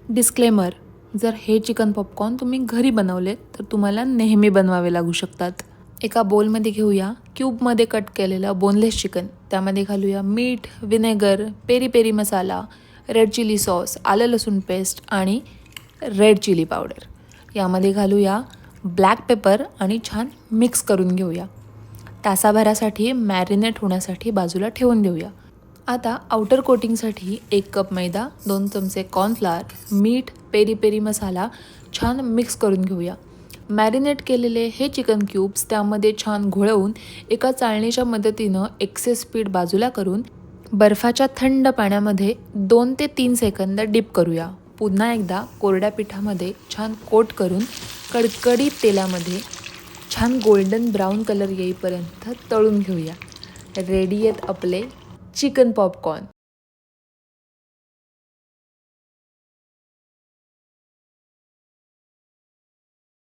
Disclaimer, जर हे chicken popcorn तुम्ही घरी बनवलेत तर तुम्हाला नेहमी बनवावे लागू शकतात. एका बोलमध्ये घेऊया क्यूबमध्ये कट केलेलं बोनलेस चिकन. त्यामध्ये घालूया मीठ, विनेगर, पेरी पेरी मसाला, रेड चिली सॉस, आलं लसूण पेस्ट आणि रेड चिली पावडर. यामध्ये घालूया ब्लॅक पेपर आणि छान मिक्स करून घेऊया. तासाभरासाठी मॅरिनेट होण्यासाठी बाजूला ठेवून देऊया. आता आउटर कोटिंगसाठी 1 कप मैदा, 2 चमचे कॉर्नफ्लॉवर, मीठ, पेरी पेरी मसाला छान मिक्स करून घेऊया. मॅरिनेट केलेले हे चिकन क्यूब्स त्यामध्ये छान घोळवून एका चाळणीच्या मदतीनं एक्सेस पीठ बाजूला करून बर्फाच्या थंड पाण्यामध्ये 2 ते 3 सेकंद डिप करूया. पुन्हा एकदा कोरड्या पिठामध्ये छान कोट करून कडकडीत तेलामध्ये छान गोल्डन ब्राऊन कलर येईपर्यंत तळून घेऊया. रेडी आहेत आपले चिकन पॉपकॉर्न.